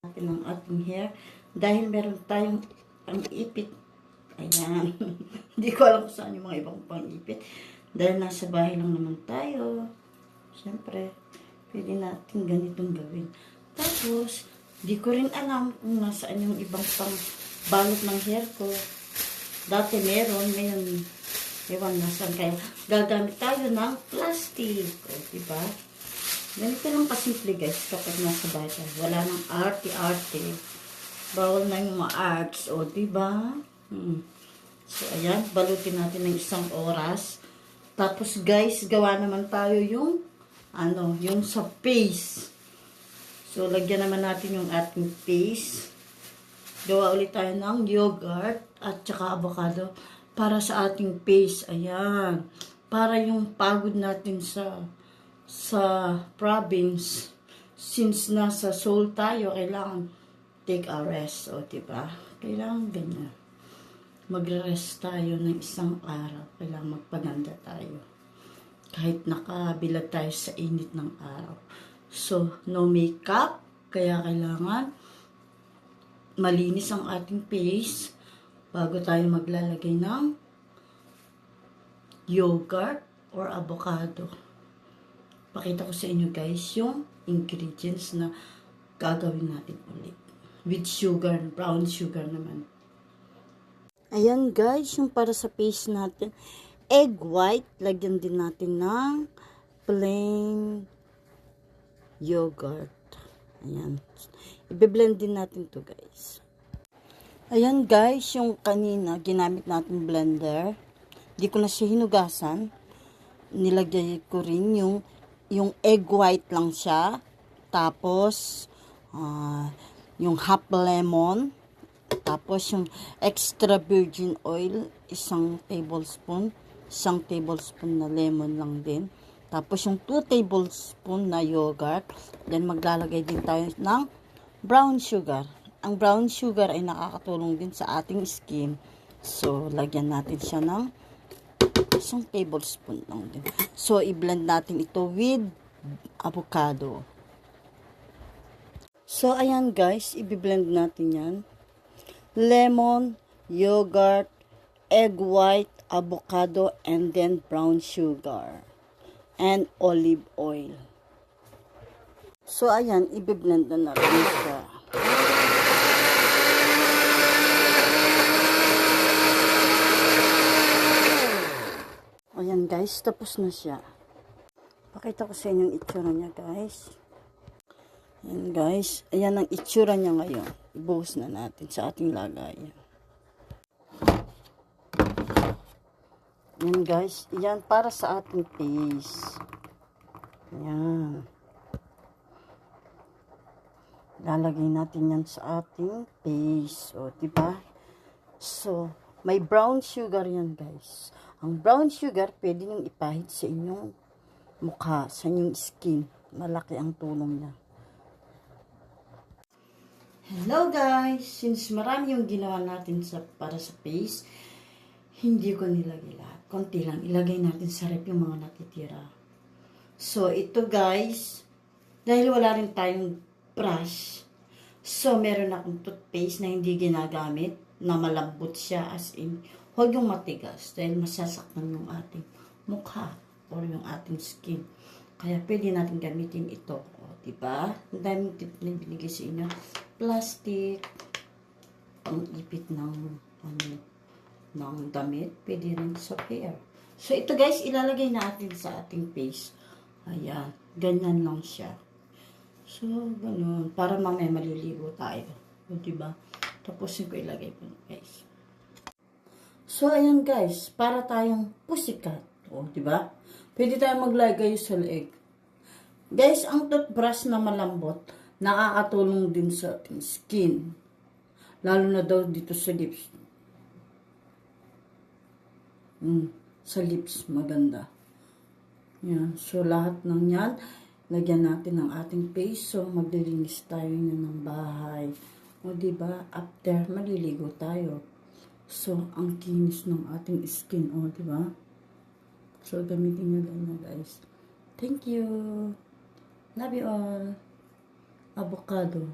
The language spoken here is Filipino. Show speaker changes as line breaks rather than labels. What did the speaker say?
natin ang ating hair dahil meron tayong pang-ipit. Ayan. Hindi ko alam kung saan yung mga ibang pang-ipit. Dahil nasa bahay lang naman tayo. Siyempre, pwede natin ganitong gawin. Tapos, di ko rin alam kung nasaan yung ibang pang balot ng hair ko. Dati meron, ngayon, ewan nasaan kaya. Gagamit tayo ng plastic. O, diba? Ganito lang kasimple guys kapag nasa bahay tayo. Wala nang arte-arte. Bawal na yung mga arts. O, diba? So, ayan. Balutin natin ng 1 oras. Tapos, guys, gawa naman tayo yung yung sa face. So, lagyan naman natin yung ating face. Gawa ulit tayo ng yogurt at saka avocado para sa ating face. Ayan. Para yung pagod natin sa province, since nasa Seoul tayo, kailangan take a rest. O, diba? Kailangan ganyan. Magre-rest tayo ng 1 araw. Kailangan magpaganda tayo. Kahit nakabilad tayo sa init ng araw. So, no makeup. Kaya kailangan malinis ang ating face bago tayo maglalagay ng yogurt or avocado. Pakita ko sa inyo guys yung ingredients na gagawin natin ulit. With sugar, brown sugar naman. Ayan guys, yung para sa face natin. Egg white, lagyan din natin ng plain yogurt. Ayan. I-blend din natin to guys. Ayan guys, yung kanina ginamit natin blender. Di ko na siya hinugasan. Nilagay ko rin yung egg white lang siya. Tapos, yung half lemon. Tapos, yung extra virgin oil, 1 tablespoon. 1 tablespoon na lemon lang din. Tapos, yung 2 tablespoon na yogurt. Then, maglalagay din tayo ng brown sugar. Ang brown sugar ay nakakatulong din sa ating skin. So, lagyan natin siya ng 1 tablespoon lang din. So, i-blend natin ito with avocado. So, ayan guys, i-blend natin yan. Lemon, yogurt, egg white, avocado, and then brown sugar. And olive oil. So, ayan, i-blend na natin siya. Ayan guys, tapos na siya. Pakita ko sa inyo yung itsura niya guys. Ayan guys, ayan ang itsura niya ngayon. Ibuhos na natin sa ating lagayan. Ayan guys, ayan para sa ating face. Ayan. Lalagay natin yan sa ating face. O, diba? So, may brown sugar yan guys. Ang brown sugar, pwede nyo ipahid sa inyong mukha, sa inyong skin. Malaki ang tulong niya. Hello guys! Since marami yung ginawa natin para sa face, hindi ko nilagay lahat. Konti lang, ilagay natin sa rep yung mga natitira. So, ito guys, dahil wala rin tayong brush, so meron akong toothpaste na hindi ginagamit, na malambot siya, as in, huwag yung matigas dahil masasaktan yung ating mukha or yung ating skin. Kaya pwede natin gamitin ito. O, diba? Ang daming tip na binigay sa inyo. Plastic, ang ipit ng damit. Pwede rin sa hair. So, ito guys, ilalagay natin sa ating face. Ayan. Ganyan lang siya. So, ganun. Para mamaya maliligo tayo. O, diba? Tapos yung ko ilagay po guys. So, ayan guys, para tayong pussycat. O, diba? Pwede tayong maglagay sa leeg. Guys, ang toothbrush na malambot, nakakatulong din sa ating skin. Lalo na daw dito sa lips. Sa lips, maganda. Yan. So, lahat ng yan, lagyan natin ng ating face. So, maglilinis tayo ng bahay. O, diba? After, maliligo tayo. So, ang kinis ng ating skin. O, diba? So, gamitin nyo lang na, guys. Thank you. Love you all. Avocado.